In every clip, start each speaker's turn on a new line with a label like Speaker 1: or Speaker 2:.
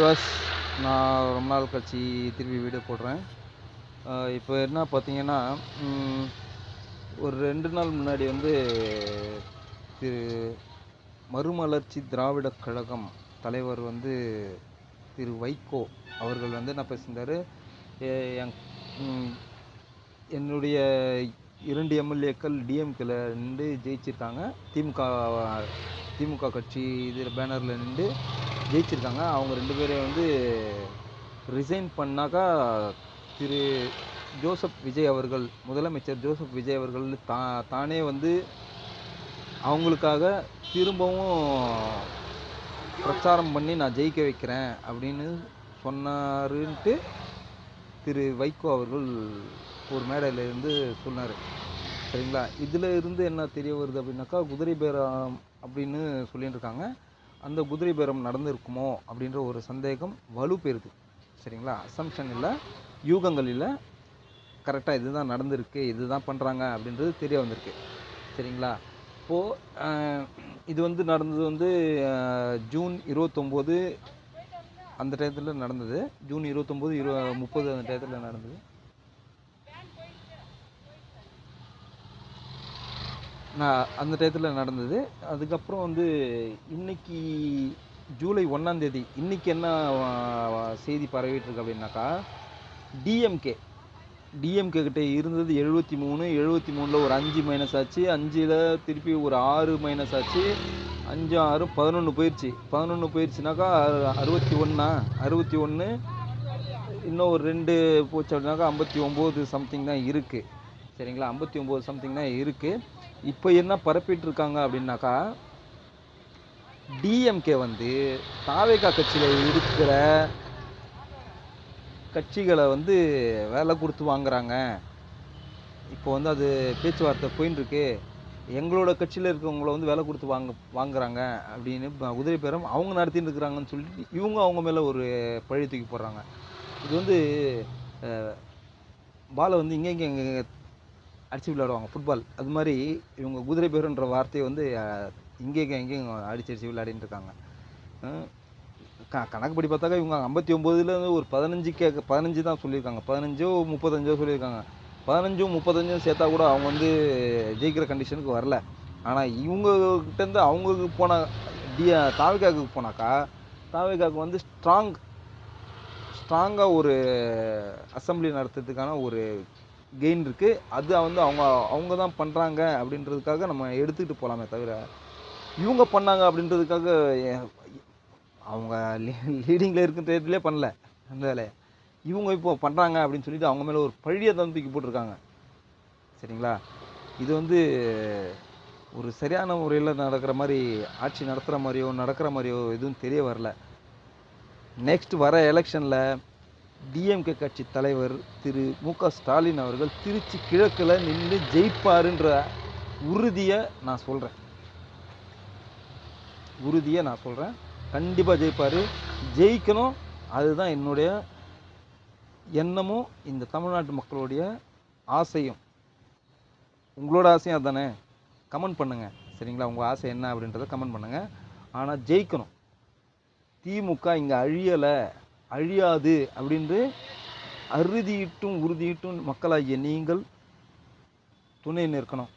Speaker 1: Viewers, நான் ரொம்ப நாள் கழிச்சு திருப்பி வீடியோ போடுறேன். இப்போ என்ன பார்த்தீங்கன்னா, ஒரு 2 நாள் முன்னாடி திரு மறுமலர்ச்சி திராவிடக் கழகம் தலைவர் திரு வைகோ அவர்கள் என்ன பேசியிருந்தார். என்னுடைய 2 எம்எல்ஏக்கள் டிஎம்கேல நின்று ஜெயிச்சிருக்காங்க. திமுக கட்சி இதில் பேனரில் நின்று ஜெயிச்சிருக்காங்க. அவங்க 2 பேரையும் ரிசைன் பண்ணாக்கா திரு ஜோசப் விஜய் அவர்கள், முதலமைச்சர் ஜோசப் விஜய் அவர்கள் தானே அவங்களுக்காக திரும்பவும் பிரச்சாரம் பண்ணி நான் ஜெயிக்க வைக்கிறேன் அப்படின்னு சொன்னாருன்ட்டு திரு வைகோ அவர்கள் ஒரு மேடையில் சொன்னார். சரிங்களா? இதில் என்ன தெரிய வருது அப்படின்னாக்கா, குதிரை பேரம் அப்படின்னு சொல்லிட்டு இருக்காங்க. அந்த குதிரை பேரம் நடந்திருக்குமோ அப்படின்ற ஒரு சந்தேகம் வலுப்பெறுது. சரிங்களா? அசம்ஷன் இல்லை, யூகங்கள் இல்லை, கரெக்டாக இதுதான் நடந்திருக்கு, இதுதான் பண்ணுறாங்க அப்படின்றது தெரிய வந்திருக்கு. சரிங்களா? இப்போது இது நடந்தது ஜூன் 29 அந்த டயத்தில் நடந்தது. ஜூன் 29, 30 அந்த டயத்தில் நடந்தது. அந்த டயத்தில் நடந்தது. அதுக்கப்புறம் இன்னைக்கு ஜூலை 1ஆம் தேதி இன்றைக்கி என்ன செய்தி பரவிட்டுருக்கு அப்படின்னாக்கா, டிஎம்கே கிட்டே இருந்தது 73. 73ல் ஒரு 5 மைனஸ் ஆச்சு, 5ல் திருப்பி ஒரு 6 மைனஸ் ஆச்சு, 5 6 11 போயிடுச்சு. 11 போயிடுச்சுனாக்கா 61 இன்னும் ஒரு 2 போச்சு அப்படின்னாக்கா 59 சம்திங் தான் இருக்குது. சரிங்களா? 59 சம்திங் தான் இருக்குது. இப்போ என்ன பரப்பிட்டு இருக்காங்க அப்படின்னாக்கா, டிஎம்கே தாவேகா கட்சியில் இருக்கிற கட்சிகளை வேலை கொடுத்து வாங்குறாங்க. இப்போ அது பேச்சுவார்த்தை போயின்னு இருக்கு. எங்களோட கட்சியில் இருக்கிறவங்கள வேலை கொடுத்து வாங்குறாங்க அப்படின்னு குதிரை பேரம் அவங்க நடத்தின்னு இருக்கிறாங்கன்னு சொல்லிட்டு இவங்க அவங்க மேலே ஒரு பழி தூக்கி போடுறாங்க. இது பாலை இங்கே அடித்து விளையாடுவாங்க, ஃபுட்பால். அது மாதிரி இவங்க குதிரை பேருன்ற வார்த்தையை எங்கேயும் அடிச்சு விளையாடின்னு இருக்காங்க. கணக்குப்படி பார்த்தாக்கா இவங்க 59ல் ஒரு 15 தான் சொல்லியிருக்காங்க. 15 35 சொல்லியிருக்காங்க. 15 35 சேர்த்தா கூட அவங்க ஜெயிக்கிற கண்டிஷனுக்கு வரல. ஆனால் இவங்ககிட்டேருந்து அவங்களுக்கு போன தாவேகாவுக்கு போனாக்கா, தாவேகாவுக்கு ஸ்ட்ராங்காக ஒரு அசம்பிளி நடத்துறதுக்கான ஒரு கெயின் இருக்குது. அது அவங்க தான் பண்ணுறாங்க அப்படின்றதுக்காக நம்ம எடுத்துக்கிட்டு போகலாமே தவிர, இவங்க பண்ணாங்க அப்படின்றதுக்காக அவங்க லீடிங்கில் இருக்கிறதுலே பண்ணல அந்த வேலையை. இவங்க இப்போ பண்ணுறாங்க அப்படின்னு சொல்லிட்டு அவங்க மேலே ஒரு பழியை தான் தூக்கி போட்டிருக்காங்க. சரிங்களா? இது ஒரு சரியான முறையில் நடக்கிற மாதிரி, ஆட்சி நடத்துகிற மாதிரியோ எதுவும் தெரிய வரல. நெக்ஸ்ட் வர எலெக்ஷனில் டிஎம்கே கட்சி தலைவர் திரு மு.க. ஸ்டாலின் அவர்கள் திருச்சி கிழக்கில் நின்று ஜெயிப்பாருன்ற உறுதியை நான் சொல்கிறேன். கண்டிப்பாக ஜெயிப்பார், ஜெயிக்கணும். அதுதான் என்னுடைய எண்ணமும், இந்த தமிழ்நாட்டு மக்களுடைய ஆசையும். உங்களோட ஆசையும் அதுதானே? கமெண்ட் பண்ணுங்கள். சரிங்களா? உங்கள் ஆசை என்ன அப்படின்றத கமெண்ட் பண்ணுங்கள். ஆனால் ஜெயிக்கணும். திமுக இங்கே அழியாது அப்படின்று உறுதியிட்டும் மக்களாகிய நீங்கள் துணை நிற்கணும்.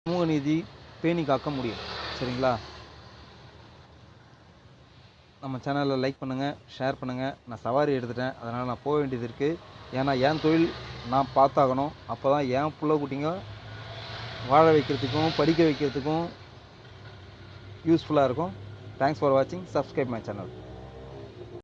Speaker 1: சமூக நீதி பேணி காக்க முடியும். சரிங்களா? நம்ம சேனலில் லைக் பண்ணுங்கள், ஷேர் பண்ணுங்கள். நான் சவாரி எடுத்துட்டேன், அதனால் நான் போக வேண்டியது இருக்குது. ஏன்னா என் தொழில் நான் பார்த்தாகணும். அப்போ தான் என் பிள்ளை குட்டிங்க வாழ வைக்கிறதுக்கும் படிக்க வைக்கிறதுக்கும் யூஸ்ஃபுல்லாக இருக்கும். தேங்க்ஸ் ஃபார் வாட்சிங். Subscribe my channel.